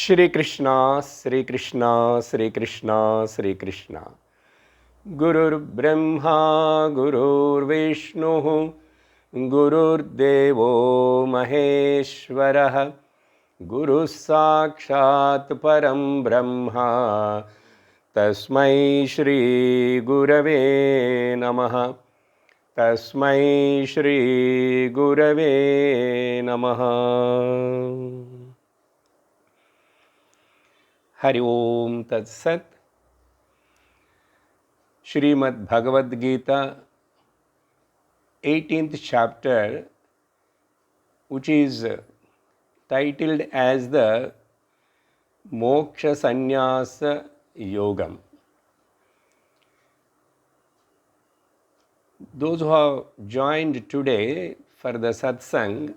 Shri Krishna, Shri Krishna, Shri Krishna, Shri Krishna. Gurur Brahma, Gurur Vishnu, Gurur Devo Maheshwara, Guru Sakshat Param Brahma, Tasmai Shri Gurave Namaha, Tasmai Shri Gurave Namaha. Hari Om Tat Sat. Srimad Bhagavad Gita, 18th chapter, which is titled as the Moksha Sannyasa Yogam. Those who have joined today for the satsang,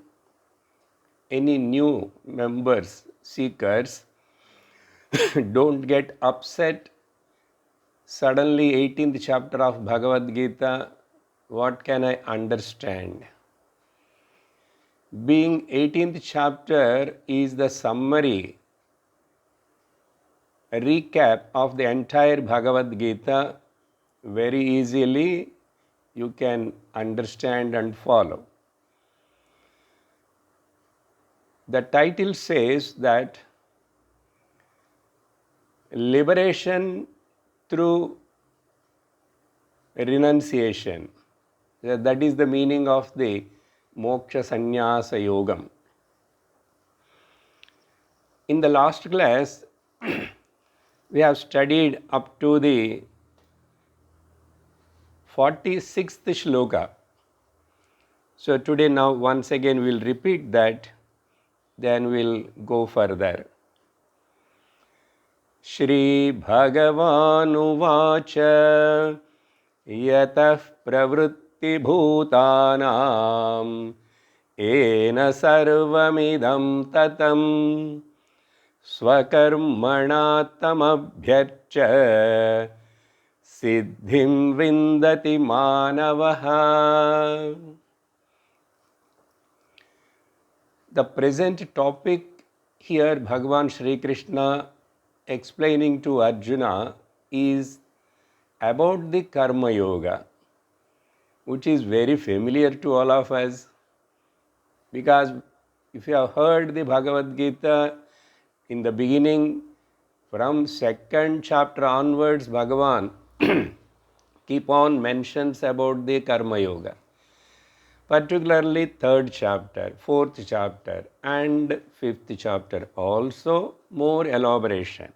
any new members, seekers, don't get upset. Suddenly 18th chapter of Bhagavad Gita, what can I understand? Being 18th chapter is the summary, a recap of the entire Bhagavad Gita, very easily you can understand and follow. The title says that liberation through renunciation. That is the meaning of the Moksha Sannyasa Yogam. In the last class, we have studied up to the 46th Sloka. So today now once again we will repeat that, then we will go further. Shri Bhagavanu Vacha Yatah Pravritti Bhutanam Ena Sarvamidam Tatam Swakarmana Tamabhyarcha Siddhim Vindati Manavaha. The present topic here, Bhagavan Shri Krishna explaining to Arjuna, is about the Karma Yoga, which is very familiar to all of us, because if you have heard the Bhagavad Gita in the beginning, from second chapter onwards, Bhagavan keep on mentions about the Karma Yoga, particularly third chapter, fourth chapter and fifth chapter, also more elaboration.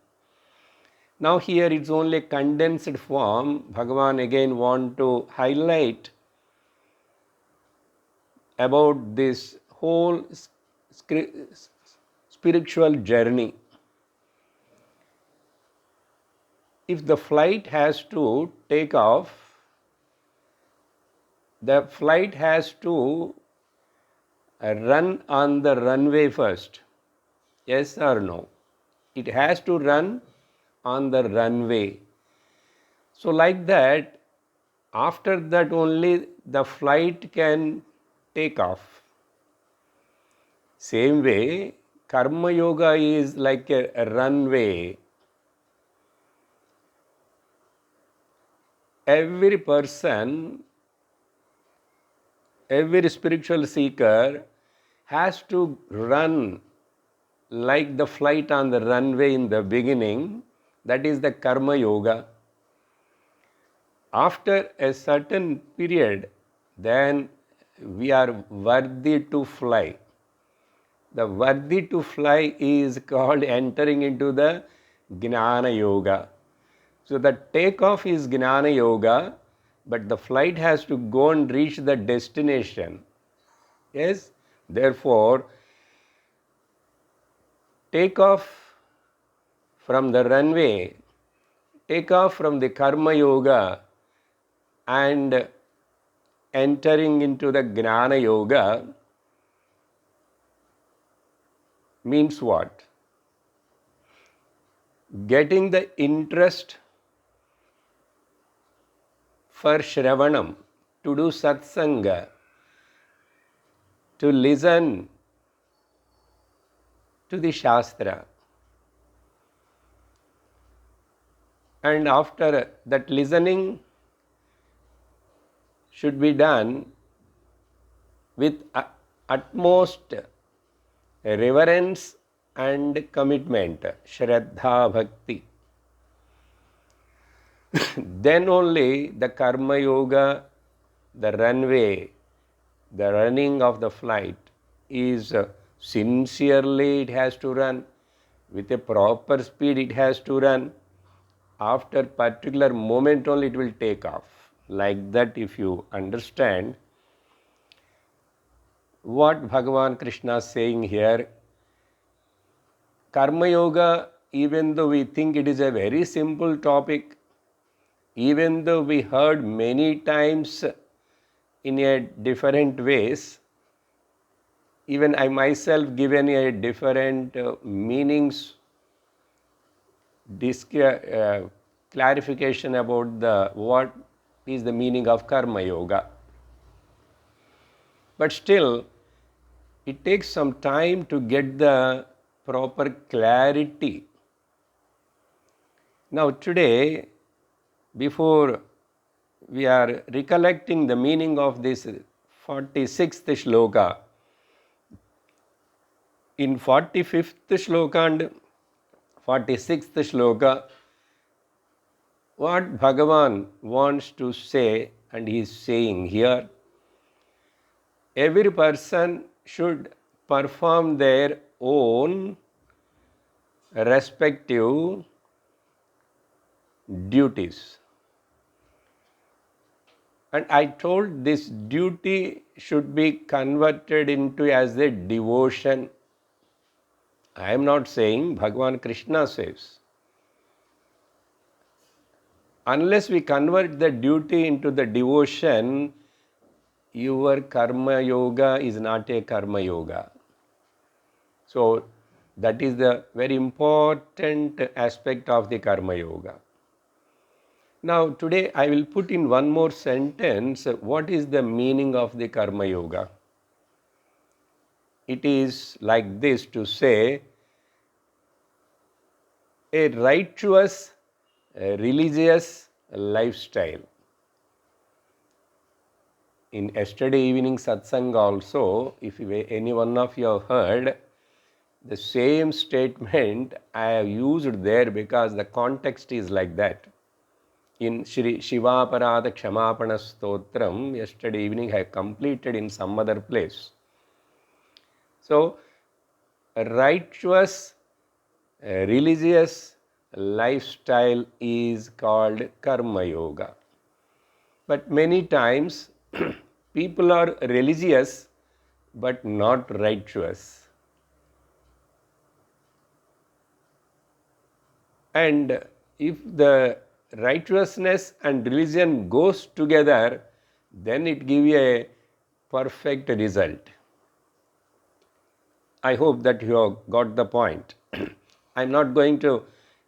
Now here it's only condensed form. Bhagavan again want to highlight about this whole spiritual journey. If the flight has to take off, the flight has to run on the runway first. Yes or no? It has to run on the runway. So like that, after that only the flight can take off. Same way, Karma Yoga is like a runway. Every person, every spiritual seeker has to run like the flight on the runway in the beginning. That is the Karma Yoga. After a certain period, then we are worthy to fly. The worthy to fly is called entering into the Jnana Yoga. So the takeoff is Jnana Yoga, but the flight has to go and reach the destination. Yes? Therefore, take off from the runway, take off from the Karma Yoga and entering into the Jnana Yoga means what? Getting the interest for Shravanam, to do satsanga, to listen to the Shastra. And after that, listening should be done with utmost reverence and commitment, Shraddha Bhakti. Then only the Karma Yoga, the runway, the running of the flight is sincerely it has to run, with a proper speed it has to run. After particular moment only it will take off. Like that, if you understand what Bhagavan Krishna is saying here, Karma Yoga, even though we think it is a very simple topic, even though we heard many times in a different ways, even I myself given a different meanings, clarification about the what is the meaning of Karma Yoga. But still, it takes some time to get the proper clarity. Now today, before we are recollecting the meaning of this 46th shloka, in 45th shloka and 46th shloka, what Bhagavan wants to say, and he is saying here, every person should perform their own respective duties. And I told this duty should be converted into as a devotion. I am not saying, Bhagavan Krishna says. Unless we convert the duty into the devotion, your karma yoga is not a karma yoga. So that is the very important aspect of the karma yoga. Now today I will put in one more sentence what is the meaning of the karma yoga. It is like this, to say a righteous religious lifestyle. In yesterday evening satsang also, if any one of you have heard, the same statement I have used there because the context is like that. In Shri Shivaparada Kshamapana Stotram, yesterday evening I completed in some other place. So, a righteous religious lifestyle is called Karma Yoga. But many times people are religious but not righteous. And if the righteousness and religion goes together, then it gives a perfect result. I hope that you have got the point. I am not going to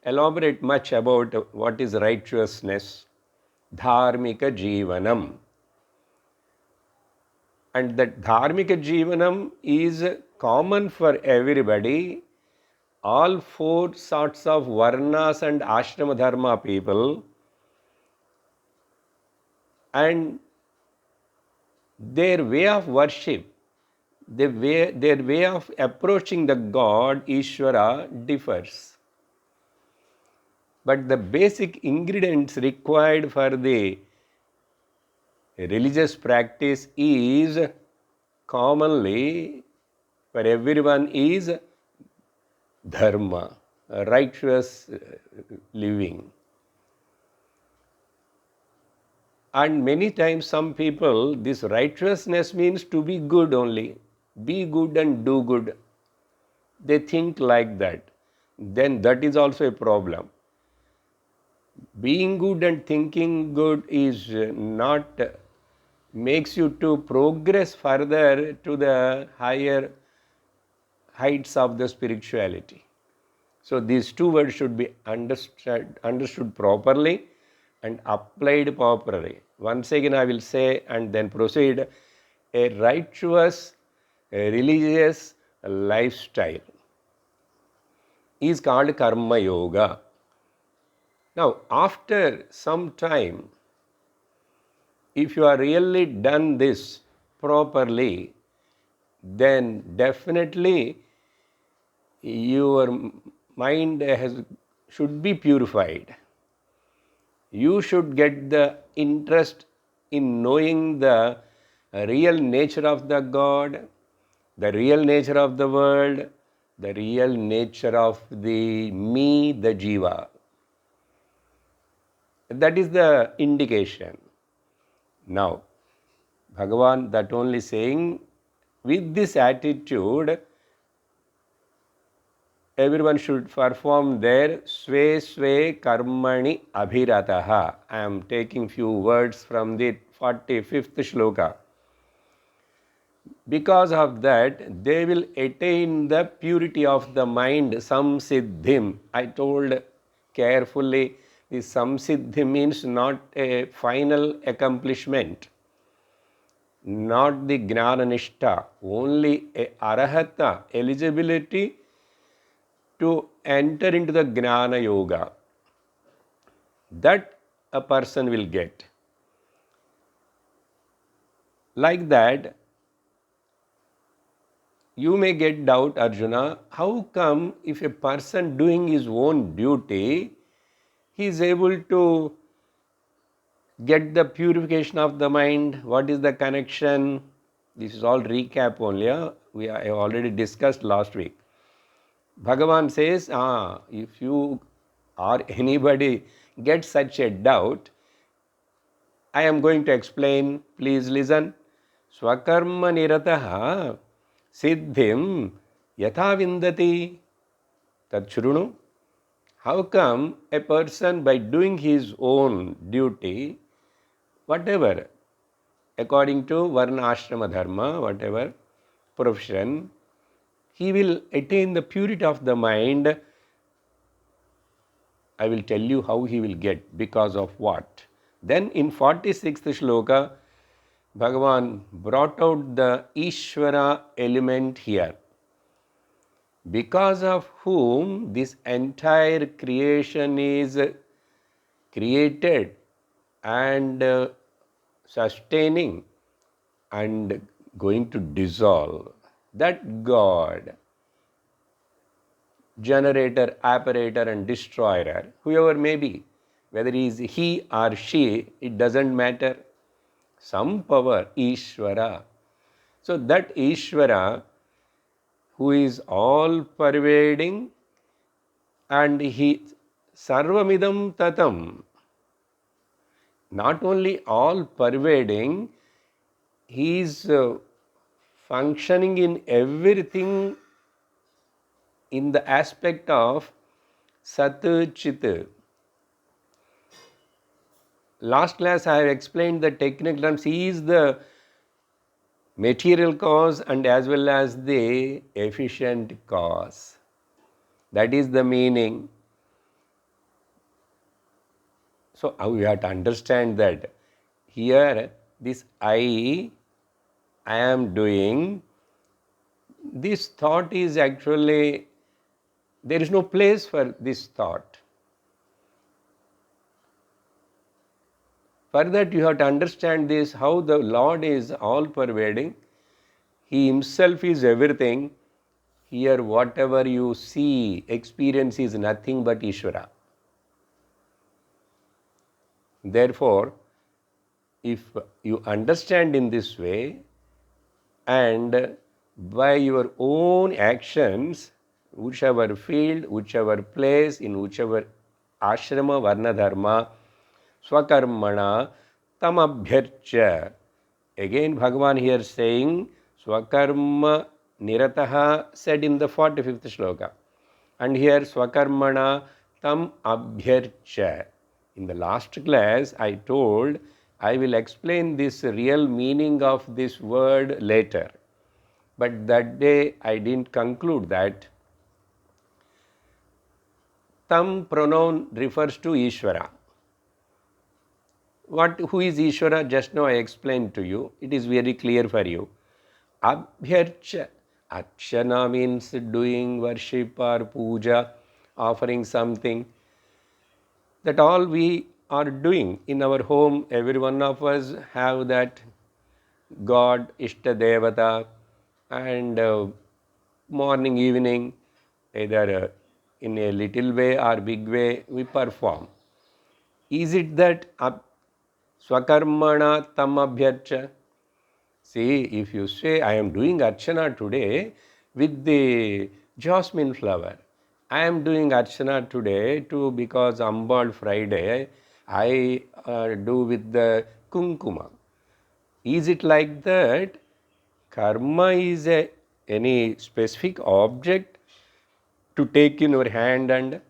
elaborate much about what is righteousness, dharmika jivanam. And that dharmika jivanam is common for everybody. All four sorts of varnas and ashrama dharma people, and their way of worship, their way of approaching the God, Ishvara, differs. But the basic ingredients required for the religious practice is commonly for everyone is dharma, righteous living. And many times some people, this righteousness means to be good only. Be good and do good. They think like that. Then that is also a problem. Being good and thinking good is not makes you to progress further to the higher heights of the spirituality. So these two words should be understood properly and applied properly. Once again I will say and then proceed. A righteous, religious lifestyle is called Karma Yoga. Now, after some time, if you are really done this properly, then definitely your mind should be purified. You should get the interest in knowing the real nature of the God, the real nature of the world, the real nature of the me, the jiva. That is the indication. Now, Bhagavan that only saying, with this attitude, everyone should perform their sve sve karmani abhirataha. I am taking few words from the 45th shloka. Because of that, they will attain the purity of the mind, samsiddhim. I told carefully, the samsiddhi means not a final accomplishment, not the gnananishta, only a arahata, eligibility to enter into the gnana yoga. That a person will get. Like that, you may get doubt, Arjuna, how come if a person doing his own duty, he is able to get the purification of the mind? What is the connection? This is all recap only. We have already discussed last week. Bhagavan says, if you or anybody gets such a doubt, I am going to explain. Please listen. Swakarma nirataha siddhim yatha vindati tachrunu. How come a person by doing his own duty, whatever, according to varna ashrama dharma, whatever profession, he will attain the purity of the mind. I will tell you how he will get, because of what. Then in 46th shloka, Bhagavan brought out the Ishvara element here, because of whom this entire creation is created and sustaining and going to dissolve. That God, generator, operator and destroyer, whoever may be, whether he is he or she, it doesn't matter. Some power, Ishvara. So that Ishvara, who is all pervading, and he sarvamidam tatam, not only all pervading, he is functioning in everything in the aspect of Sat Chit. Last class I have explained the technical terms. He is the material cause and as well as the efficient cause. That is the meaning. So we have to understand that here this I am doing, this thought is actually, there is no place for this thought. For that you have to understand this, how the Lord is all pervading. He himself is everything. Here whatever you see, experience is nothing but Ishvara. Therefore, if you understand in this way and by your own actions, whichever field, whichever place, in whichever ashrama, varna, dharma, swakarmana tamabhyarcha. Again Bhagavan here saying swakarma nirataha, said in the 45th shloka. And here swakarmana tam abhyarcha. In the last class I told I will explain this real meaning of this word later. But that day I didn't conclude that. Tam pronoun refers to Ishvara. Who is Ishvara? Just now I explained to you. It is very clear for you. Abhyarcha. Archana means doing worship or puja, offering something. That all we are doing in our home. Every one of us have that God, Ishta Devata, and morning, evening, either in a little way or big way, we perform. Is it that swakarmana tam abhyarcha? See, if you say, I am doing archana today with the jasmine flower, I am doing archana today too because Ambal Friday, I do with the kunkuma. Is it like that? Karma is any specific object to take in your hand and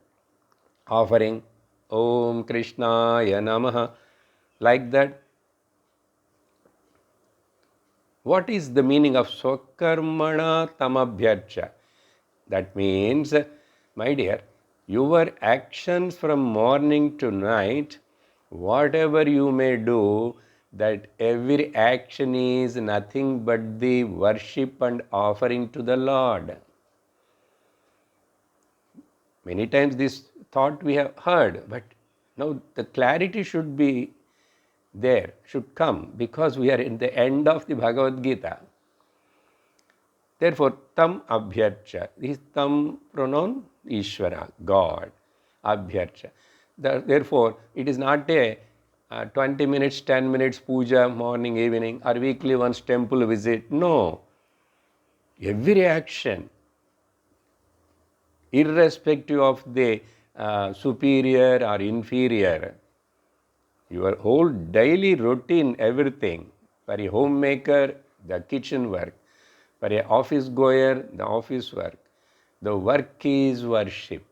offering Om Krishnaya Namaha, like that. What is the meaning of Swakarmana Tamabhyarcha? That means, my dear, your actions from morning to night, whatever you may do, that every action is nothing but the worship and offering to the Lord. Many times this thought we have heard, but now the clarity should be there, should come, because we are in the end of the Bhagavad Gita. Therefore, tam abhyarcha. This tam pronoun Ishvara, God, abhyarcha. Therefore, it is not a 20 minutes, 10 minutes puja, morning, evening, or weekly once temple visit. No. Every action, irrespective of the superior or inferior, your whole daily routine, everything, for a homemaker, the kitchen work, for a office goer, the office work, the work is worship.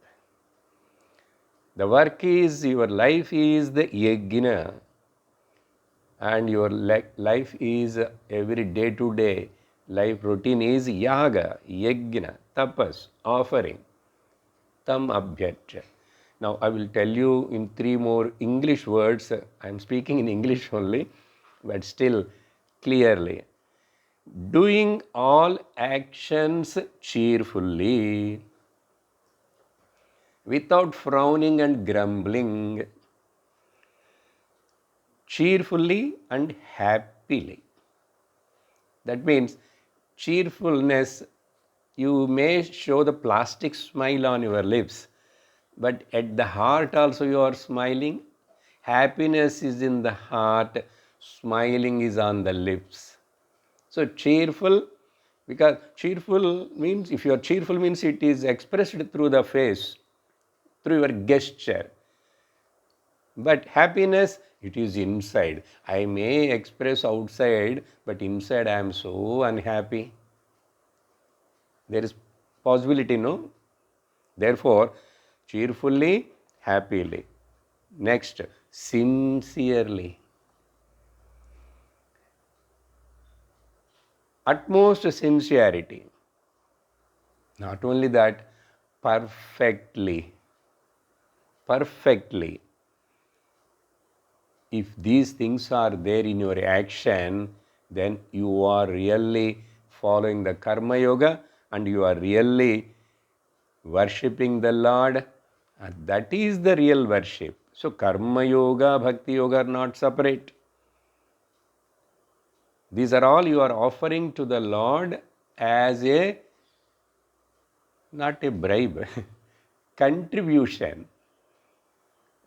The work is, your life is the yajna, and your life is every day to day life routine is yaga, yajna, tapas, offering, tam abhyarcha. Now I will tell you in 3 more English words. I am speaking in English only, but still clearly. Doing all actions cheerfully, without frowning and grumbling, cheerfully and happily. That means cheerfulness, you may show the plastic smile on your lips, but at the heart also you are smiling. Happiness is in the heart, smiling is on the lips. So cheerful, because cheerful means, if you are cheerful means it is expressed through the face, through your gesture. But happiness, it is inside. I may express outside, but inside I am so unhappy. There is possibility, no? Therefore, cheerfully, happily. Next, sincerely. Utmost sincerity. Not only that, perfectly. Perfectly. If these things are there in your action, then you are really following the Karma Yoga and you are really worshipping the Lord. And that is the real worship. So Karma Yoga, Bhakti Yoga are not separate. These are all you are offering to the Lord as a, not a bribe, contribution.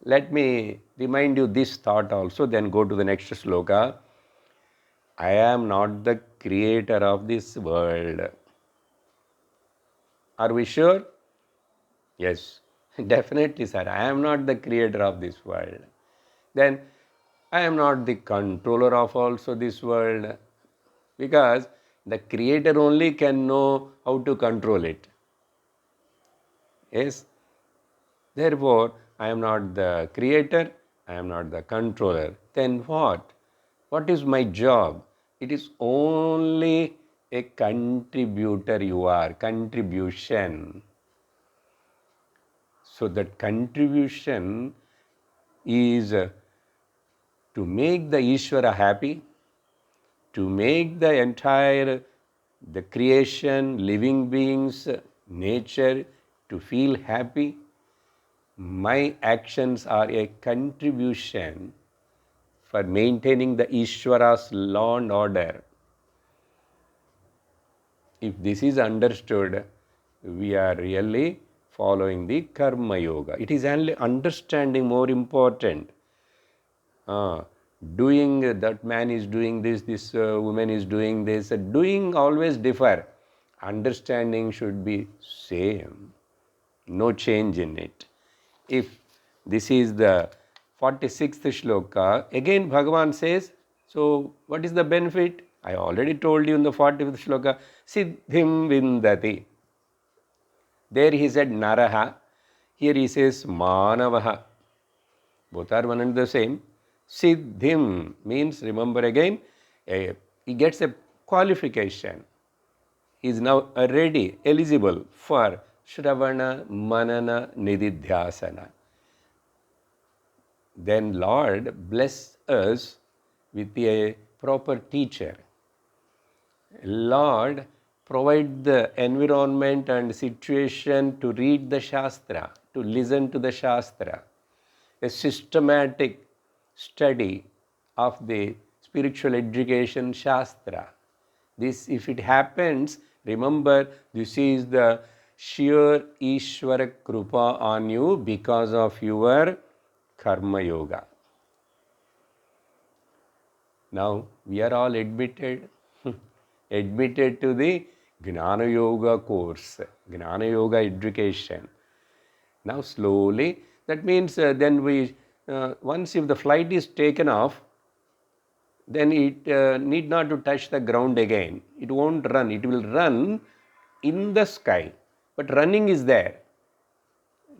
Let me remind you this thought also, then go to the next sloka. I am not the creator of this world. Are we sure? Yes, definitely, sir. I am not the creator of this world. Then I am not the controller of also this world, because the creator only can know how to control it. Yes. Therefore, I am not the creator, I am not the controller. Then what? What is my job? It is only a contributor you are, contribution. So that contribution is to make the Ishvara happy, to make the entire, the creation, living beings, nature to feel happy. My actions are a contribution for maintaining the Ishvara's law and order. If this is understood, we are really following the Karma Yoga. It is only understanding more important. Doing, that man is doing this, this woman is doing this. Doing always differ. Understanding should be same. No change in it. If this is the 46th shloka, again Bhagavan says, so what is the benefit? I already told you in the 45th shloka, Siddhim Vindati. There he said Naraha, here he says Manavaha. Both are one and the same. Siddhim means, remember again, he gets a qualification. He is now ready, eligible for Shravana, Manana, Nididhyasana. Then Lord bless us with a proper teacher. Lord provide the environment and situation to read the Shastra, to listen to the Shastra. A systematic study of the spiritual education Shastra. This, if it happens, remember, this is the sheer Ishvara Krupa on you because of your Karma Yoga. Now we are all admitted, admitted to the Gnana Yoga course, Gnana Yoga education. Now slowly, that means then we, once if the flight is taken off, then it need not to touch the ground again. It won't run. It will run in the sky. But running is there.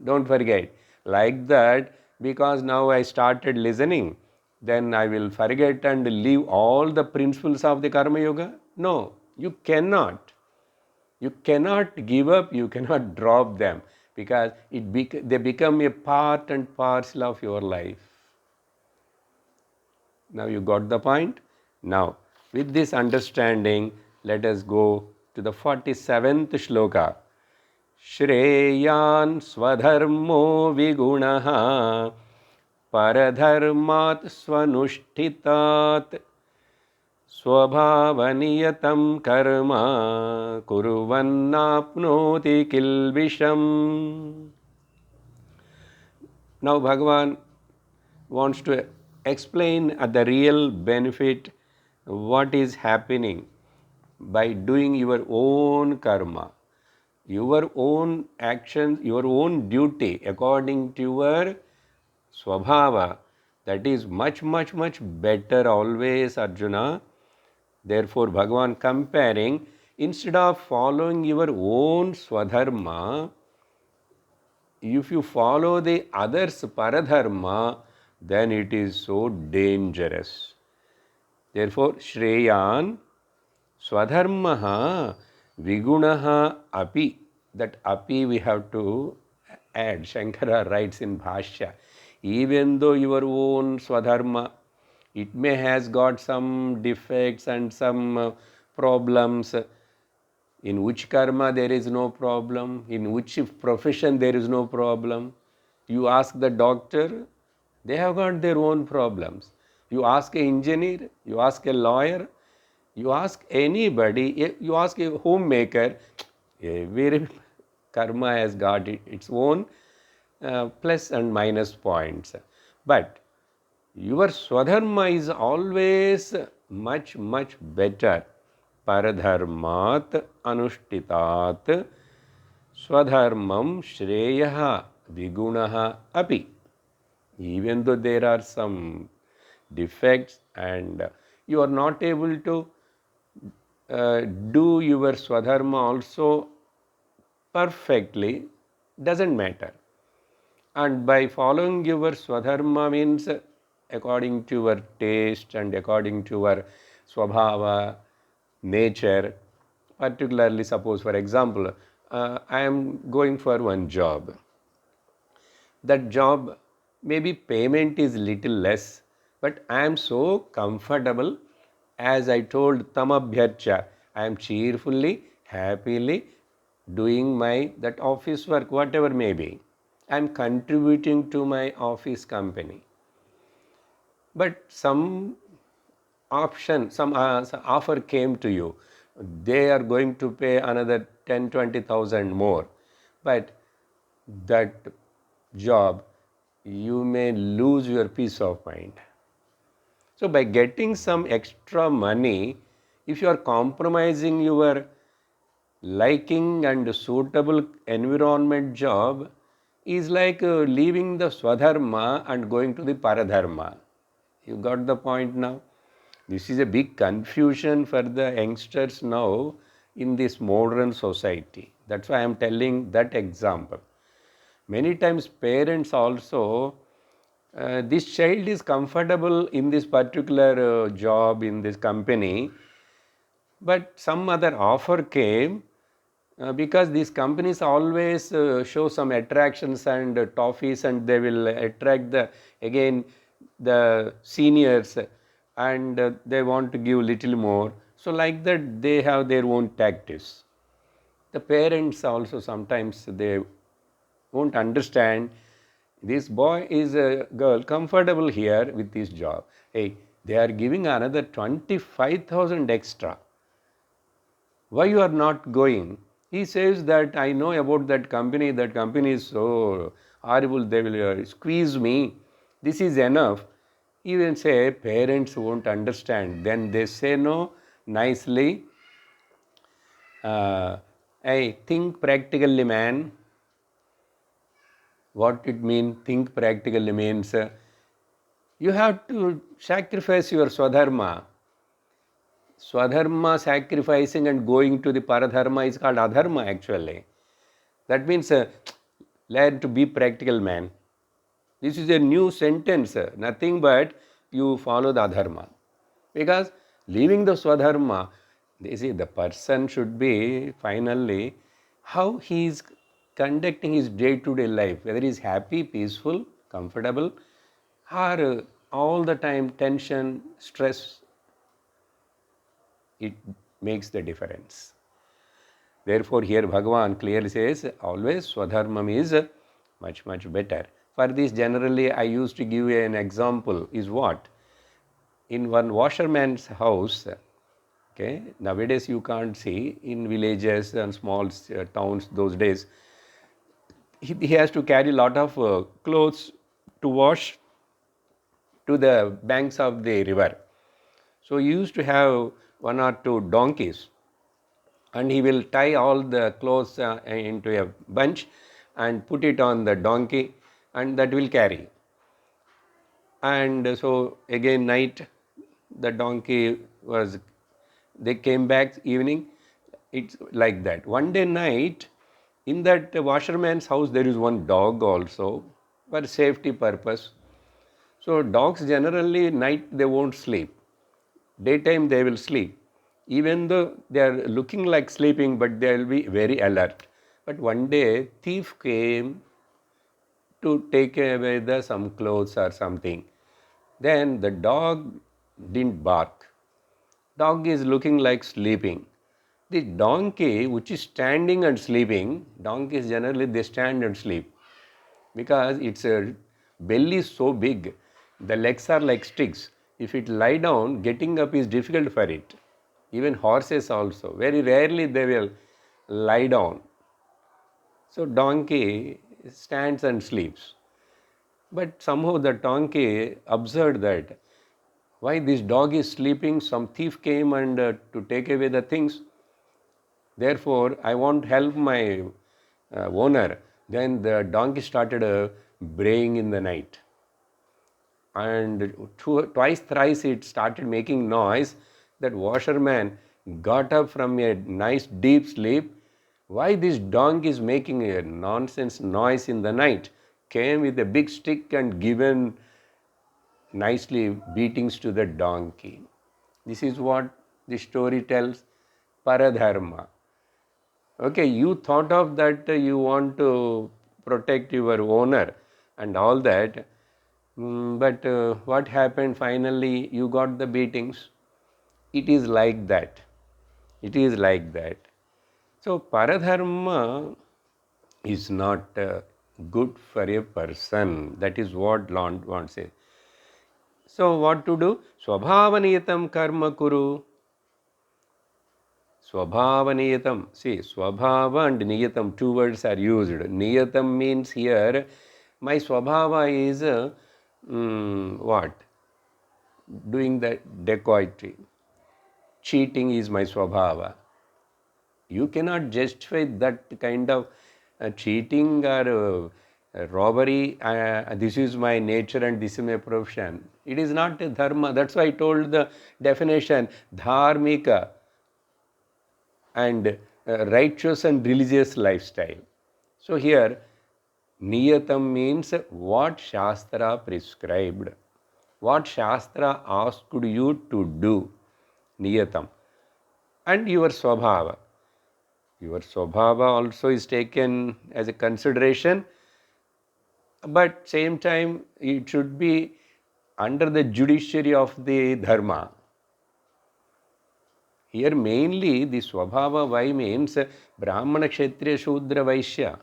Don't forget. Like that, because now I started listening, then I will forget and leave all the principles of the Karma Yoga? No, you cannot. You cannot give up, you cannot drop them, because they become a part and parcel of your life. Now you got the point? Now, with this understanding, let us go to the 47th shloka. Shreyan swadharmo vigunaha paradharmat swanushtitat swabhavaniyatam karma kurvannapnoti kilvisham. Now Bhagavan wants to explain the real benefit, what is happening by doing your own karma, your own actions, your own duty according to your swabhava. That is much, much, much better always, Arjuna. Therefore, Bhagavan comparing, instead of following your own swadharma, if you follow the others' paradharma, then it is so dangerous. Therefore, Shreyan Swadharmaha Vigunaha Api. That Api we have to add. Shankara writes in Bhashya. Even though your own Swadharma, it may has got some defects and some problems. In which karma there is no problem, in which profession there is no problem. You ask the doctor, they have got their own problems. You ask an engineer, you ask a lawyer, you ask anybody, you ask a homemaker, every karma has got its own plus and minus points. But your swadharma is always much, much better. Paradharmat anushtitat swadharmam shreyaha vigunaha api. Even though there are some defects and you are not able to do your swadharma also perfectly, doesn't matter. And by following your swadharma means according to your taste and according to your swabhava, nature. Particularly, suppose for example, I am going for one job. That job, maybe payment is little less, but I am so comfortable. As I told Tamabhyarcha, I am cheerfully, happily doing my that office work, whatever may be. I am contributing to my office company. But some some offer came to you. They are going to pay another 10, 20,000 more. But that job, you may lose your peace of mind. So by getting some extra money, if you are compromising your liking and suitable environment job, is like leaving the swadharma and going to the paradharma. You got the point now? This is a big confusion for the youngsters now in this modern society. That's why I am telling that example. Many times parents also, this child is comfortable in this particular job in this company, but some other offer came because these companies always show some attractions and toffees, and they will attract the seniors, and they want to give little more. So like that they have their own tactics. The parents also sometimes they won't understand, this boy is a girl comfortable here with this job. Hey, they are giving another 25,000 extra. Why you are not going? He says that I know about that company is so horrible, they will squeeze me. This is enough. Even say parents won't understand. Then they say no nicely. Hey, think practically, man. What it means, think practically means you have to sacrifice your swadharma. Swadharma sacrificing and going to the paradharma is called adharma actually. That means learn to be practical man. This is a new sentence, nothing but you follow the adharma. Because leaving the swadharma, they see the person should be finally how he is conducting his day-to-day life, whether he is happy, peaceful, comfortable, or all the time tension, stress, it makes the difference. Therefore, here Bhagavan clearly says, always Swadharmam is much, much better. For this, generally, I used to give an example is what? In one washerman's house, okay, nowadays you can't see, in villages and small towns those days, he has to carry a lot of clothes to wash to the banks of the river. So he used to have one or two donkeys, and he will tie all the clothes into a bunch and put it on the donkey, and that will carry. And so again night, the donkey was, they came back evening, it's like that. One day night, in that washerman's house there is one dog also for safety purpose. So dogs generally night they won't sleep, daytime they will sleep. Even though they are looking like sleeping, but they will be very alert. But one day thief came to take away some clothes or something. Then the dog didn't bark. Dog is looking like sleeping. The donkey, which is standing and sleeping, donkeys generally they stand and sleep because its belly is so big, the legs are like sticks. If it lie down, getting up is difficult for it. Even horses also, very rarely they will lie down. So donkey stands and sleeps. But somehow the donkey observed that why this dog is sleeping, some thief came and to take away the things. Therefore, I want help my owner. Then the donkey started braying in the night. And twice, thrice it started making noise. That washerman got up from a nice deep sleep. Why this donkey is making a nonsense noise in the night? Came with a big stick and given nicely beatings to the donkey. This is what the story tells, paradharma. Okay, you thought of that you want to protect your owner and all that, but what happened finally? You got the beatings. It is like that. It is like that. So, paradharma is not good for a person. That is what Lord wants to say. So what to do? Swabhavaniyatam karma kuru. Swabhavaniyatam. See, swabhava and niyatam, two words are used. Niyatam means here, my swabhava is what? Doing the dacoity. Cheating is my swabhava. You cannot justify that kind of cheating or robbery. This is my nature and this is my profession. It is not a dharma. That's why I told the definition, dharmika and righteous and religious lifestyle. So here, niyatam means what Shastra prescribed, what Shastra asked you to do, niyatam, and your swabhava. Your swabhava also is taken as a consideration, but same time it should be under the judiciary of the dharma. Here mainly the swabhava why means Brahmana, Kshatriya, Shudra, Vaishya.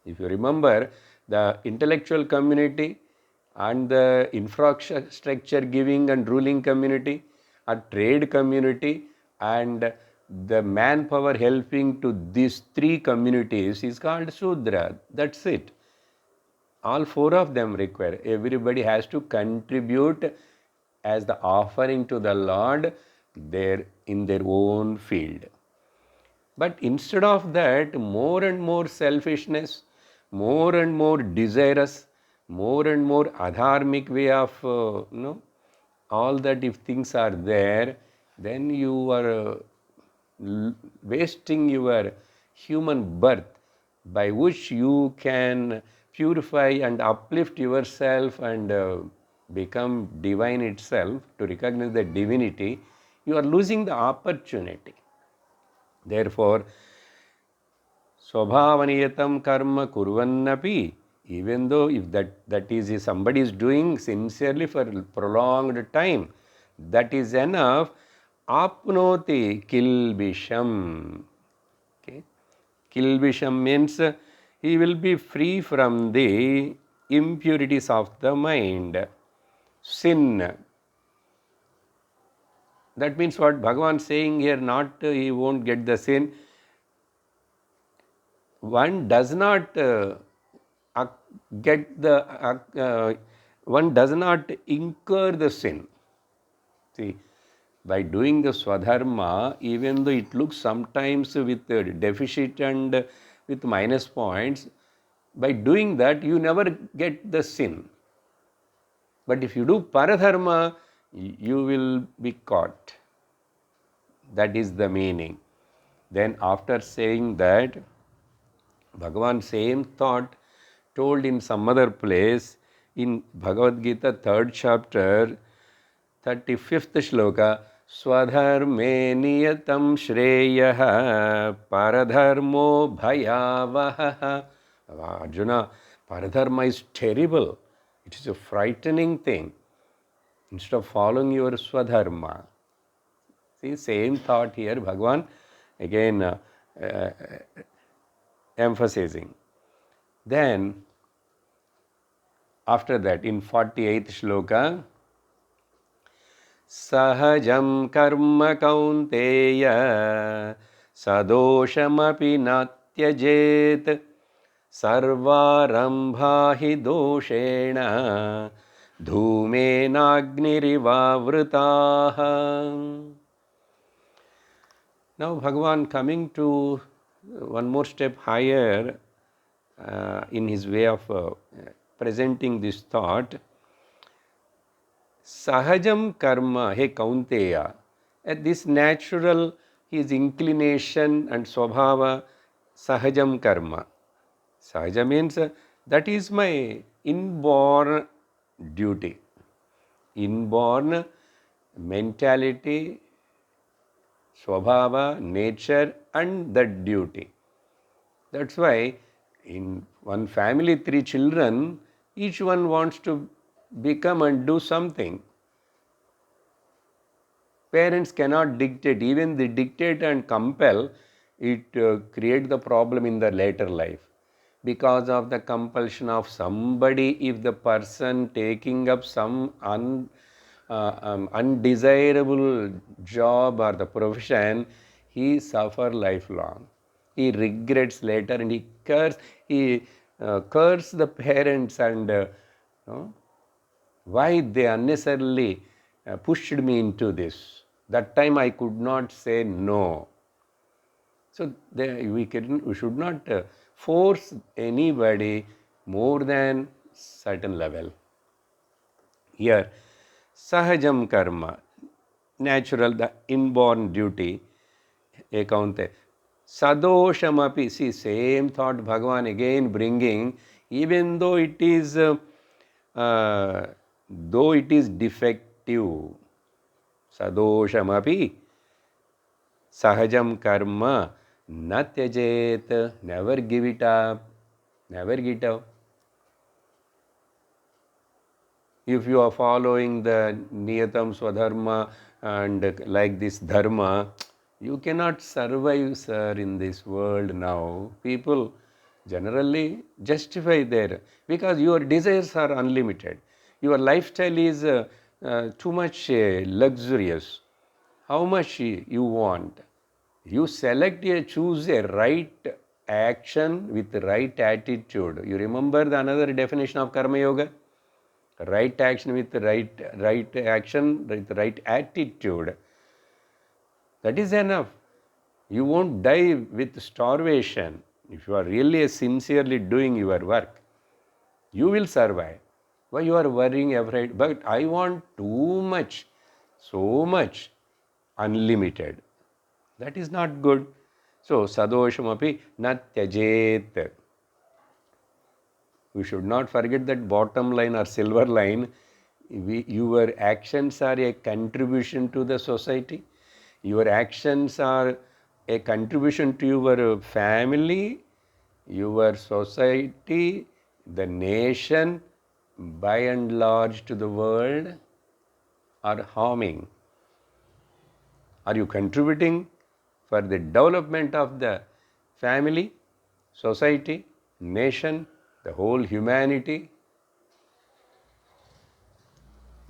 If you remember, the intellectual community and the infrastructure giving and ruling community, a trade community, and the manpower helping to these three communities is called Shudra. That's it. All four of them require. Everybody has to contribute as the offering to the Lord in their own field. But instead of that, more and more selfishness, more and more desirous, more and more adharmic way of, all that if things are there, then you are wasting your human birth by which you can purify and uplift yourself and become divine itself to recognize the divinity. You are losing the opportunity. Therefore, swabhavaniyatam karma kurvannapi, even though if that is if somebody is doing sincerely for prolonged time, that is enough. Apnoti kilbisham. Okay. Kilbisham means he will be free from the impurities of the mind. Sin. That means what Bhagavan is saying here, not he won't get the sin. One does not one does not incur the sin. See, by doing the swadharma, even though it looks sometimes with deficit and with minus points, by doing that you never get the sin. But if you do paradharma, you will be caught. That is the meaning. Then after saying that, Bhagavan same thought told in some other place in Bhagavad Gita 3rd chapter 35th shloka, Swadharme niyatam shreyaha paradharmo bhayavaha. Arjuna, paradharma is terrible. It is a frightening thing. Instead of following your swadharma. See, same thought here, Bhagavan again emphasizing. Then, after that, in 48th shloka, Sahajam karma kaunteya sadoshamapi natyajet sarvarambha hi doshena dhumena Now Bhagavan coming to one more step higher in his way of presenting this thought. Sahajam karma, he kaunteya, this natural, his inclination and swabhava, sahajam karma. Sahaja means that is my inborn duty, inborn mentality, swabhava, nature and that duty. That's why in one family, 3 children, each one wants to become and do something. Parents cannot dictate, even they dictate and compel, it create the problem in the later life. because of the compulsion of somebody. If the person taking up some undesirable job or the profession, he suffer lifelong. He regrets later and he curse the parents and why they unnecessarily pushed me into this. That time I could not say no. So we should not force anybody more than certain level. Here, sahajam karma, natural, the inborn duty, ekaunte. Sadoshamapi, see, same thought Bhagavan again bringing, even though it is defective, sadoshamapi, sahajam karma, na tyajet, never give it up, never give it up. If you are following the niyatam swadharma and like this dharma, you cannot survive, sir, in this world now. People generally justify their, because your desires are unlimited. Your lifestyle is too much luxurious. How much you want? You choose a right action with the right attitude. You remember the another definition of karma yoga? Right action with the right action with the right attitude. That is enough. You won't die with starvation. If you are really sincerely doing your work, you will survive. Why you are worrying afraid? But I want too much, so much, unlimited. That is not good. So sadoshamapi na tyajet. We should not forget that bottom line or silver line. Your actions are a contribution to the society. Your actions are a contribution to your family, your society, the nation, by and large to the world, are harming. Are you contributing for the development of the family, society, nation, the whole humanity?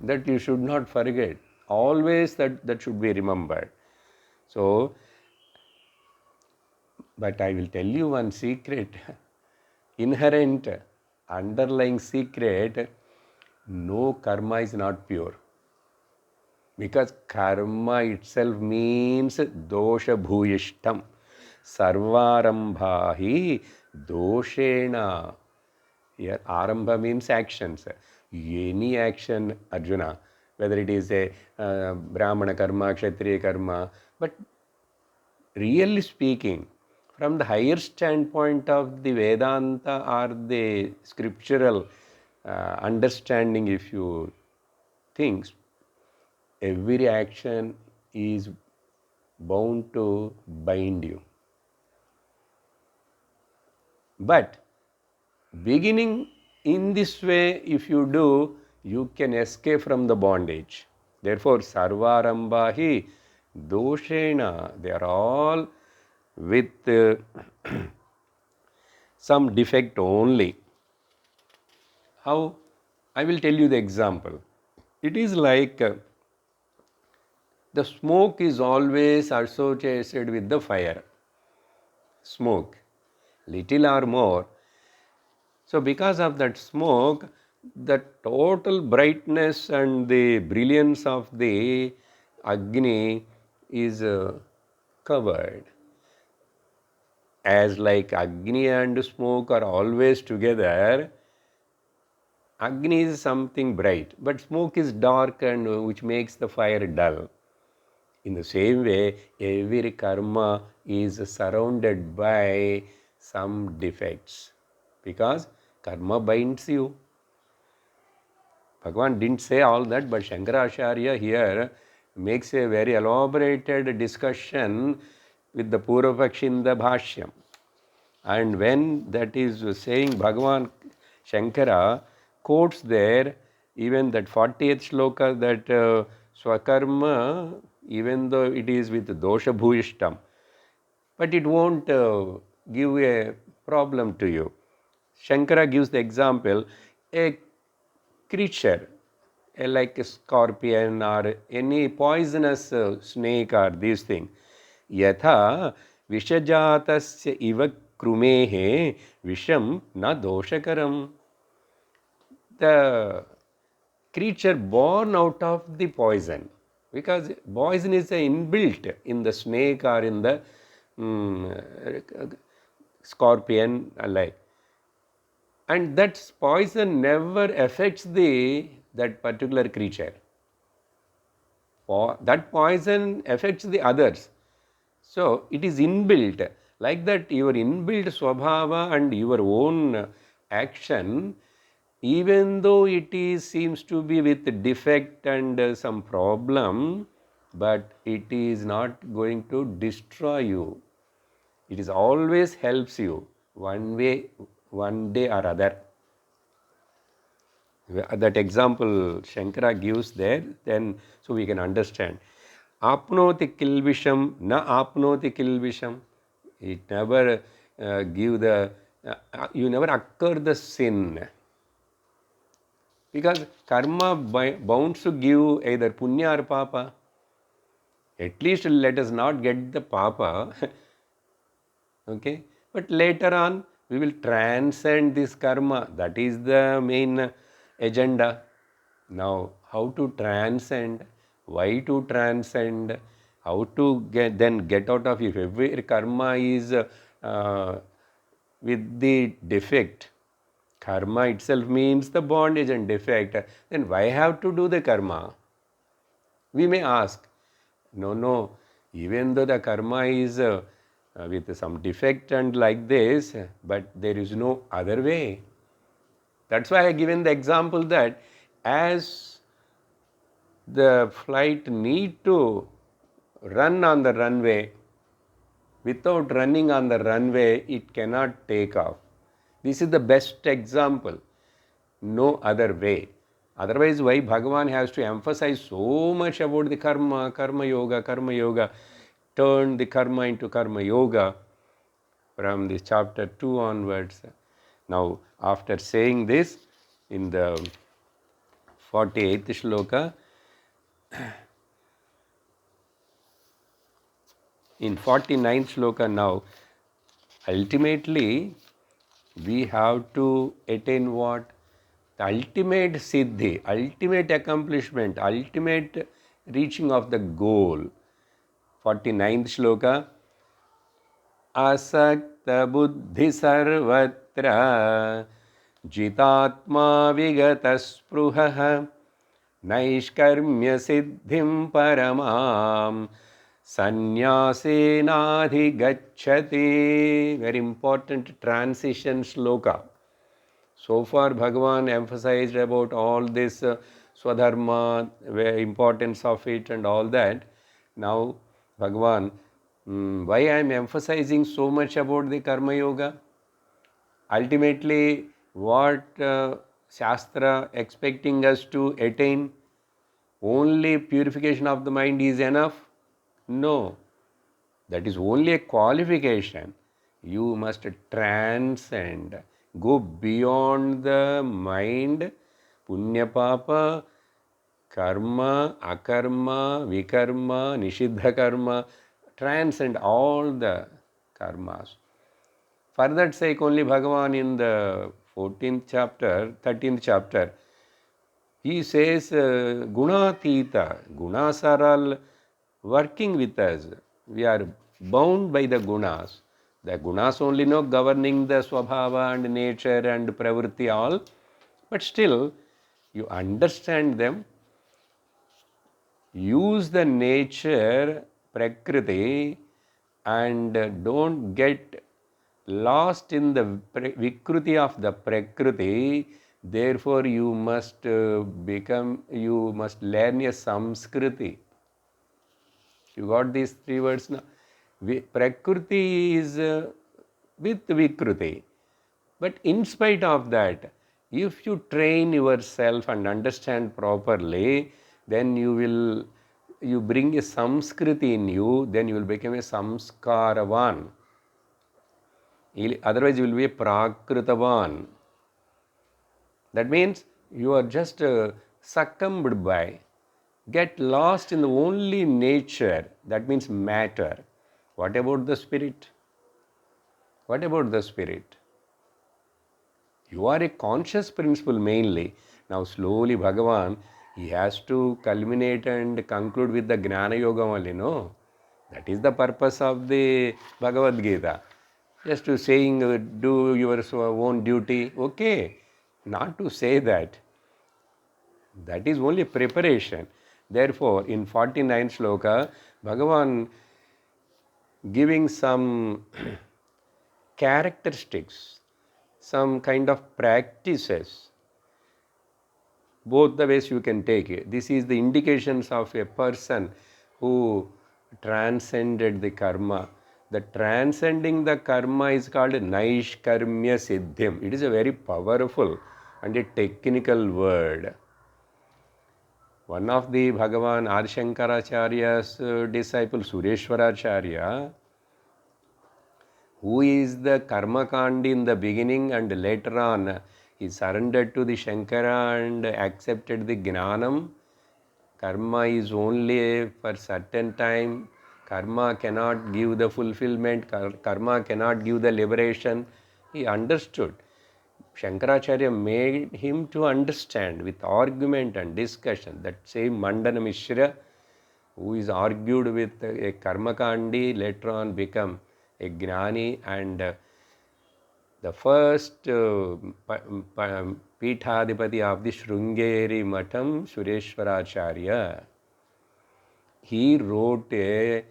That you should not forget. Always that should be remembered. So, but I will tell you one secret, inherent, underlying secret, no karma is not pure. Because karma itself means dosha bhuyishtam. Sarvarambhahi doshena. Here, arambha means actions. Any action, Arjuna, whether it is a Brahmana karma, Kshatriya karma, but really speaking, from the higher standpoint of the Vedanta or the scriptural understanding, if you think, every action is bound to bind you. But beginning in this way, if you do, you can escape from the bondage. Therefore, sarvarambahi doshena, they are all with some defect only. How? I will tell you the example. It is like the smoke is always associated with the fire. Smoke, little or more. So because of that smoke, the total brightness and the brilliance of the Agni is covered. As like Agni and smoke are always together, Agni is something bright, but smoke is dark and which makes the fire dull. In the same way, every karma is surrounded by some defects because karma binds you. Bhagavan didn't say all that, but Shankaracharya here makes a very elaborated discussion with the Purvapakshi in the Bhashyam. And when that is saying, Bhagavan Shankara quotes there, even that 40th sloka, that Swakarma, even though it is with dosha bhuyishtam, but it won't give a problem to you. Shankara gives the example, a creature like a scorpion or any poisonous snake or these things. Yatha vishajatasya iva krumehe visham na doshakaram. The creature born out of the poison, because poison is inbuilt in the snake or in the scorpion alike, and that poison never affects the that particular creature. That poison affects the others. So it is inbuilt. Like that, your inbuilt swabhava and your own action, even though it is seems to be with defect and some problem, but it is not going to destroy you. It is always helps you one way, one day or other. That example Shankara gives there, then so we can understand. Apnoti kilvisham na apnoti kilvisham. It never give the, you never occur the sin. Because karma bound to give either punya or papa. At least let us not get the papa. Okay, but later on we will transcend this karma. That is the main agenda. Now, how to transcend, why to transcend, how to get out of, if every karma is with the defect, karma itself means the bondage and defect, then why have to do the karma? We may ask, no, even though the karma is with some defect and like this, but there is no other way. That's why I given the example that as the flight need to run on the runway, without running on the runway, it cannot take off. This is the best example. No other way. Otherwise, why Bhagavan has to emphasize so much about the karma, karma yoga, turn the karma into karma yoga from this chapter 2 onwards. Now, after saying this, in the 48th shloka, in 49th shloka now, ultimately we have to attain what? The ultimate siddhi, ultimate accomplishment, ultimate reaching of the goal. 49th shloka, asakta buddhi sarvatra jitatma vigataspruhah naishkarmya siddhim paramam sanyasenadhigacchati. Very important transition shloka. So far Bhagavan emphasized about all this swadharma, importance of it and all that. Now Bhagavan, why I am emphasizing so much about the karma yoga? Ultimately what Shastra expecting us to attain? Only purification of the mind is enough? No. That is only a qualification. You must transcend, go beyond the mind, punya papa, karma, akarma, vikarma, nishiddha karma, transcend all the karmas. For that sake only Bhagavan in the 14th chapter, 13th chapter, he says gunatita, gunas are all working with us. We are bound by the gunas. The gunas only know governing the swabhava and nature and pravritti all, but still you understand them, use the nature, prakriti, and don't get lost in the vikruti of the prakriti. Therefore you must you must learn a samskriti. You got these three words now. Prakriti is with vikruti. But in spite of that, if you train yourself and understand properly, then you bring a samskriti in you, then you will become a samskaravan. Otherwise, you will be a prakritavan. That means you are just succumbed by, get lost in the only nature, that means matter. What about the spirit? What about the spirit? You are a conscious principle mainly. Now slowly Bhagavan, he has to culminate and conclude with the Gnana Yoga only, no? That is the purpose of the Bhagavad Gita. Just to saying, do your own duty, okay. Not to say that. That is only preparation. Therefore, in 49 sloka, Bhagavan giving some characteristics, some kind of practices. Both the ways you can take it. This is the indications of a person who transcended the karma. The transcending the karma is called Naishkarmya Siddhim. It is a very powerful and a technical word. One of the Bhagavan Adi Shankaracharya's disciple Sureshwaracharya, who is the karma kandi in the beginning and later on he surrendered to the Shankara and accepted the Gnanam. Karma is only for certain time. Karma cannot give the fulfillment. Karma cannot give the liberation. He understood. Shankaracharya made him to understand with argument and discussion. That same Mandana Mishra, who is argued with a Karmakandi, later on become a Gnani, and the first Peethadipati of the Shrungeri Matham, Sureshwaracharya, he wrote a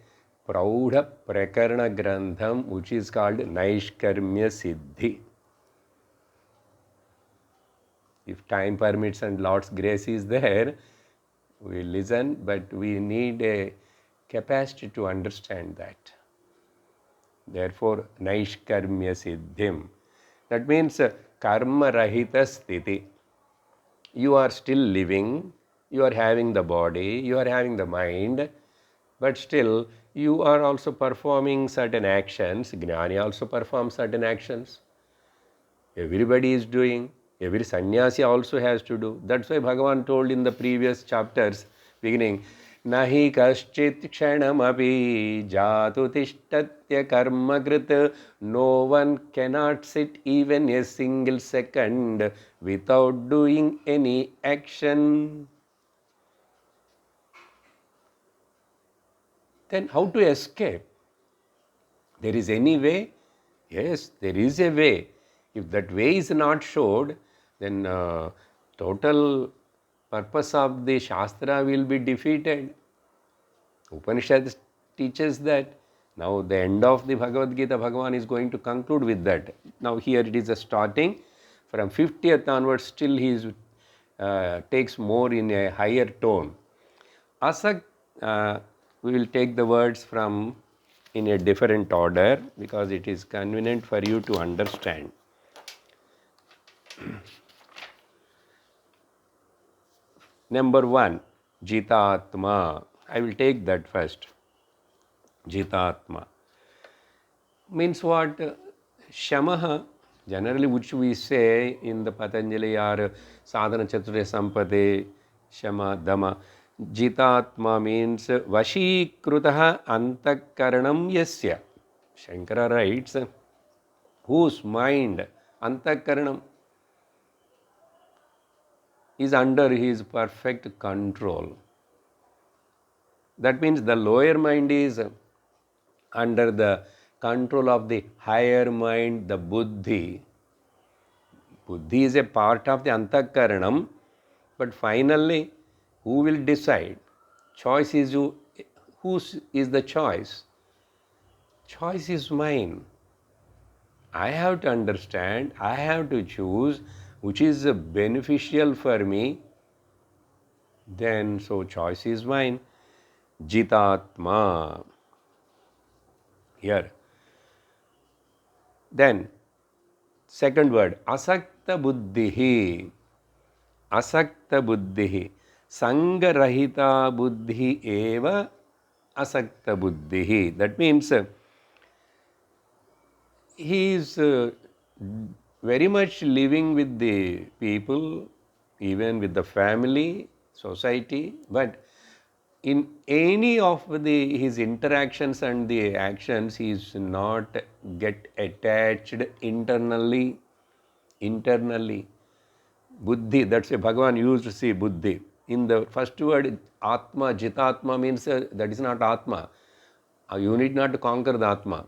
Praudha Prakarana Grantham which is called Naishkarmya Siddhi. If time permits and Lord's grace is there, we listen, but we need a capacity to understand that. Therefore, Naishkarmya Siddhim. That means karma rahita sthiti. You are still living, you are having the body, you are having the mind, but still you are also performing certain actions. Gnani also performs certain actions. Everybody is doing. Every sannyasi also has to do. That's why Bhagavan told in the previous chapters, beginning, Nahi kaschit kshanamapi jatu tishtatya karma krita. No one cannot sit even a single second without doing any action. Then how to escape? There is any way? Yes, there is a way. If that way is not showed, then total purpose of the Shastra will be defeated. Upanishad teaches that. Now the end of the Bhagavad Gita, Bhagavan is going to conclude with that. Now here it is a starting. From 50th onwards, still he is, takes more in a higher tone. Asak, we will take the words from in a different order because it is convenient for you to understand. Number 1, Jitatma. I will take that first. Jitatma means what? Shamaha, generally which we say in the Patanjali or Sadhana Chaturya Sampade, Shama, Dhamma. Jitatma means Vashikrutaha Antakaranam Yasya. Shankara writes, whose mind, Antakaranam, is under his perfect control. That means the lower mind is under the control of the higher mind, the buddhi. Buddhi is a part of the antakaranam, but finally, who will decide? Choice is you. Whose is the choice? Choice is mine. I have to understand, I have to choose which is beneficial for me. Then, so choice is mine. Jitatma. Here. Then, second word, asakta buddhihi. Asakta buddhihi. Sangarahita buddhi eva asakta buddhihi. That means he is very much living with the people, even with the family, society, but in any of his interactions and the actions, he is not get attached internally. Buddhi, that's why Bhagavan used to say Buddhi. In the first word, Atma, Jitatma means that is not Atma. You need not to conquer the Atma.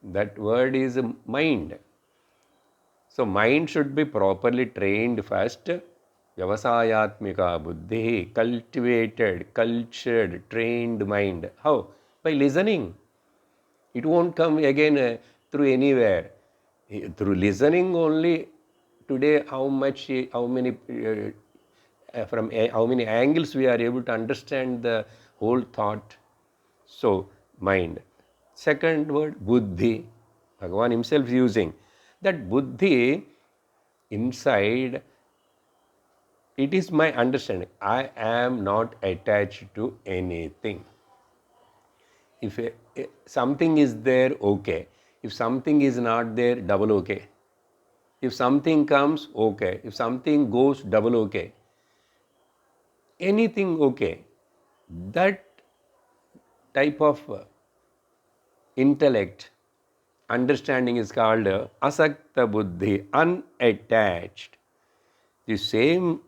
That word is mind. So mind should be properly trained first. Vyavasayatmika buddhi, cultivated, cultured, trained mind. How? By listening. It won't come again through anywhere. Through listening only. Today, how many, from how many angles we are able to understand the whole thought. So, mind. Second word, buddhi. Bhagavan himself using. That buddhi inside, it is my understanding. I am not attached to anything. If something is there, okay. If something is not there, double okay. If something comes, okay. If something goes, double okay. Anything okay. That type of intellect, understanding is called asakta buddhi, unattached. The same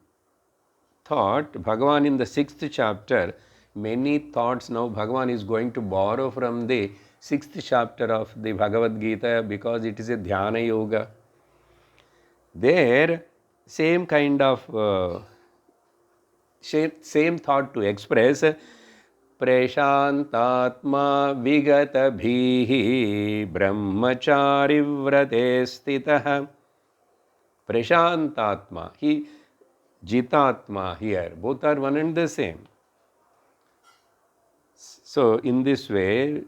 thought, Bhagavan in the 6th chapter, many thoughts now Bhagavan is going to borrow from the 6th chapter of the Bhagavad Gita because it is a dhyana yoga. There, same kind of same thought to express. Preshantatma vigatabhihi brahmachari vrate stitah. Preshantatma, he Jitatma here, both are one and the same. So, in this way,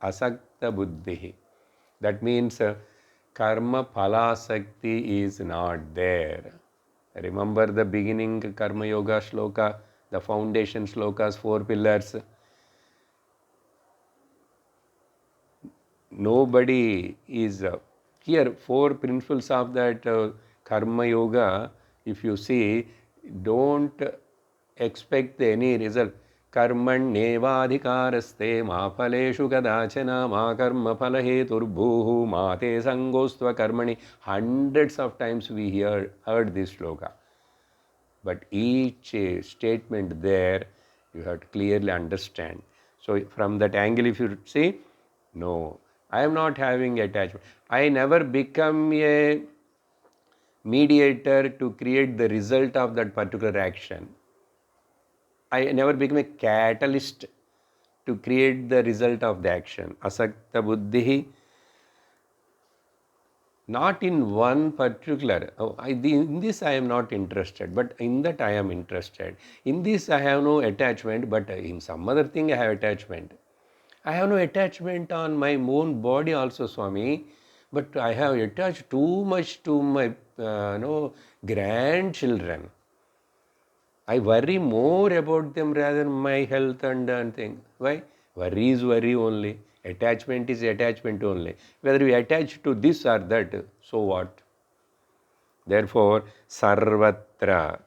asakta buddhi, that means karma phalasakti is not there. Remember the beginning karma yoga shloka, the foundation shlokas, 4 pillars. Nobody is here. 4 principles of that karma yoga, if you see, don't expect any result. Karmanyevadhikaraste ma phaleshu kadachana ma karma phalaheturbhuhu ma te sangostva karmani. Hundreds of times we heard this shloka. But each statement there, you have to clearly understand. So from that angle, if you see, no, I am not having attachment. I never become a mediator to create the result of that particular action. I never become a catalyst to create the result of the action. Asakta buddhi, not in one particular, in this I am not interested, but in that I am interested. In this I have no attachment, but in some other thing I have attachment. I have no attachment on my own body also, Swami, but I have attached too much to my grandchildren. I worry more about them rather than my health and thing. Why? Worry is worry only. Attachment is attachment only. Whether we attach to this or that, so what? Therefore, sarvatra.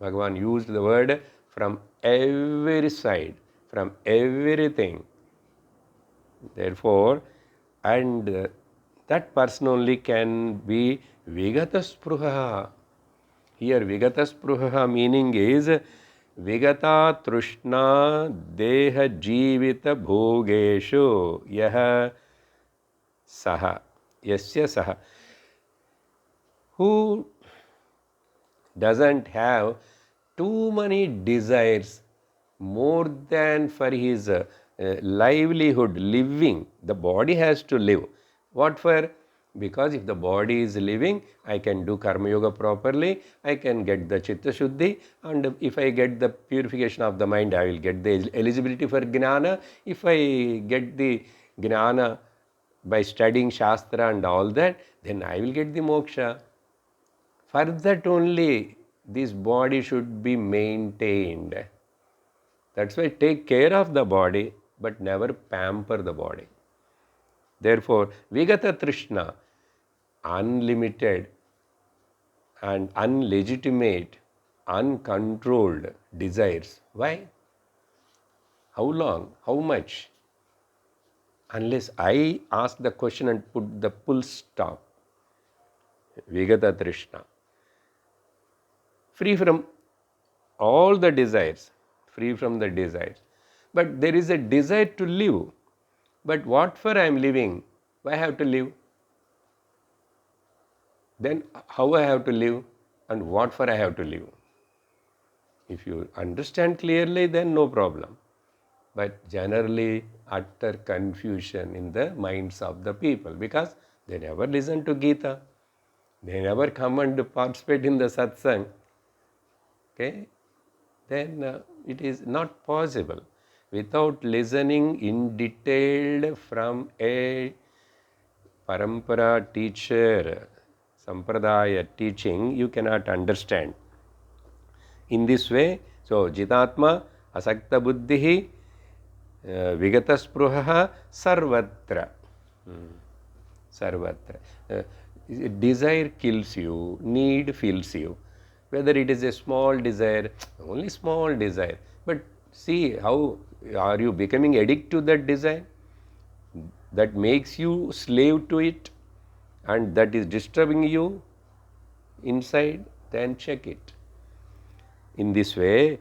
Bhagavan used the word from every side, from everything. Therefore, and that person only can be vigata spruha. Here vigata spruha meaning is vigata trushna deha jivita bhogeshu yaha saha. Yasya saha. Who doesn't have too many desires more than for his livelihood, living. The body has to live. What for? Because if the body is living, I can do karma yoga properly, I can get the chitta shuddhi, and if I get the purification of the mind, I will get the eligibility for gnana. If I get the gnana by studying shastra and all that, then I will get the moksha. For that only this body should be maintained. That's why take care of the body, but never pamper the body. Therefore, Vigata Trishna, unlimited and unlegitimate, uncontrolled desires. Why? How long? How much? Unless I ask the question and put the full stop. Vigata Trishna. Free from all the desires. Free from the desires. But there is a desire to live. But what for I am living? Why I have to live? Then how I have to live and what for I have to live? If you understand clearly, then no problem. But generally, utter confusion in the minds of the people because they never listen to Gita. They never come and participate in the satsang. Okay? Then it is not possible. Without listening in detail from a parampara teacher, sampradaya teaching, you cannot understand. In this way, so Jitatma, Asakta Buddhihi, Vigata Spruha, Sarvatra. Sarvatra. Desire kills you, need fills you. Whether it is a small desire, only small desire. But see how are you becoming addict to that desire? That makes you slave to it and that is disturbing you inside, then check it. In this way,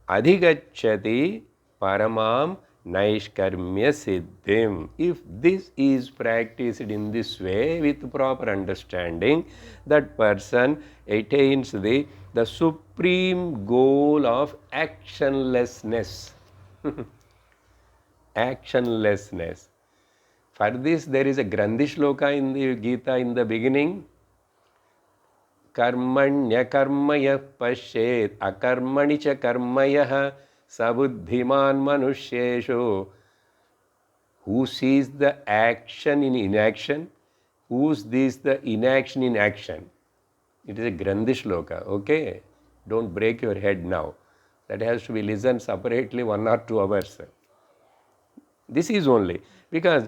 adhigacchati paramam naishkarmya siddhim. If this is practiced in this way with proper understanding, that person attains the supreme goal of actionlessness. Actionlessness. For this, there is a Grandhi Sloka in the Gita in the beginning. कर्मण्य कर्मय पश्येत अकर्मणि च कर्मयः सबुद्धिमान मनुष्येषु. Who sees the action in inaction? Who sees the inaction in action? It is a Grandhi Sloka, okay? Don't break your head now. That has to be listened separately 1 or 2 hours. This is only because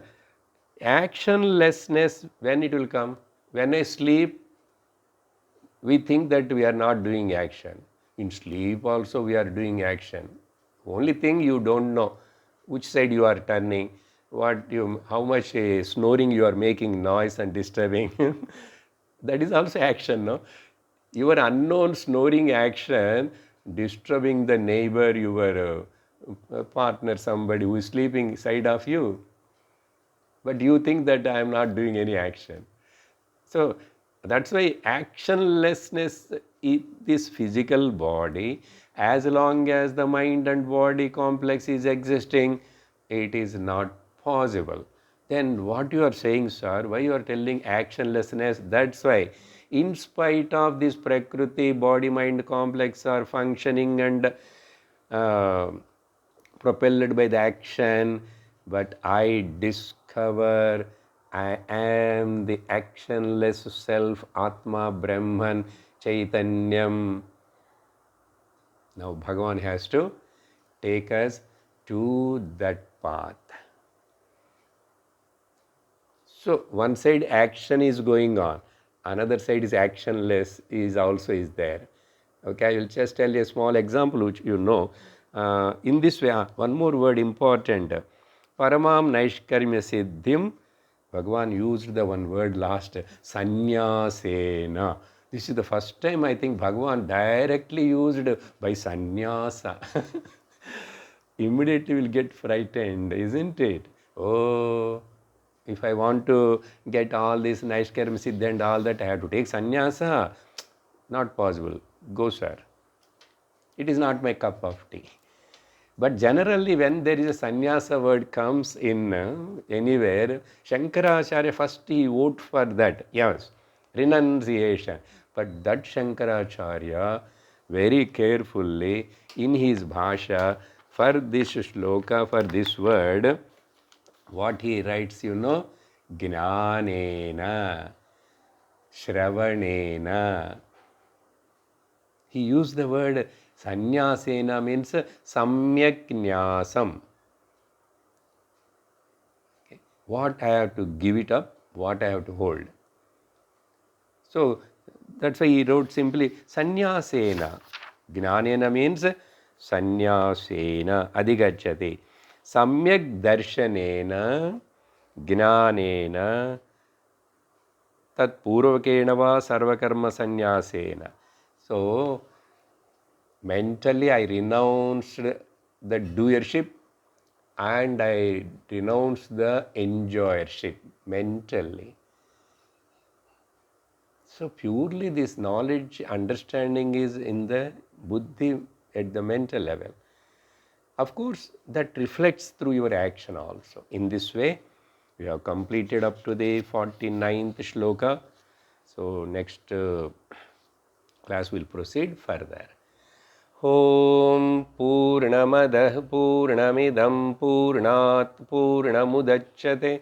actionlessness, when it will come? When I sleep, we think that we are not doing action. In sleep also we are doing action. Only thing you don't know which side you are turning, how much snoring you are making noise and disturbing. That is also action, no? Your unknown snoring action, disturbing the neighbor, your partner, somebody who is sleeping side of you. But you think that I am not doing any action. So that's why actionlessness in this physical body, as long as the mind and body complex is existing, it is not possible. Then what you are saying, sir, why you are telling actionlessness? That's why in spite of this prakriti, body mind complex are functioning and propelled by the action, but I discover I am the actionless self, Atma, Brahman, Chaitanyam. Now Bhagavan has to take us to that path. So one side action is going on, another side is actionless is there. Okay, I will just tell you a small example which you know. In this way, one more word important. Paramam Naishkarmya Siddhim. Bhagavan used the one word last, Sannyasena. This is the first time I think Bhagavan directly used by sannyasa. Immediately will get frightened, isn't it? Oh, if I want to get all this Naishkarmya Siddha and all that, I have to take sannyasa. Not possible. Go, sir. It is not my cup of tea. But generally when there is a sannyasa word comes in anywhere, Shankaracharya first he vote for that, yes, renunciation. But that Shankaracharya very carefully in his bhasha for this shloka, for this word, what he writes, you know, Jnanena, Shravanena. He used the word sannyasena means samyak nyasam. Okay. what I have to give it up, what I have to hold. So that's why he wrote simply Sanyasena. Gnanena means Sanyasena adhigacchati. Samyak darshanena gnanena tat purvakena va sarvakarma sanyasena. So mentally I renounced the doership and I renounced the enjoyership mentally. So purely this knowledge, understanding is in the buddhi at the mental level. Of course, that reflects through your action also. In this way, we have completed up to the 49th shloka. So next class will proceed further. Om Purnamadah Purnamidam Purnat Purnamudachyate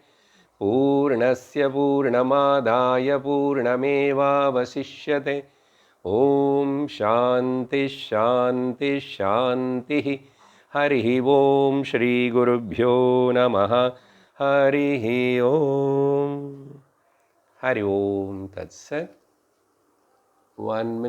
Purnasya Purnamadaya Purnamevavasishyate. Om Shanti Shanti Shanti. Hari Om Shri Gurubhyo Namaha. Hari Om. Hari Om Tat Sat. 1 minute.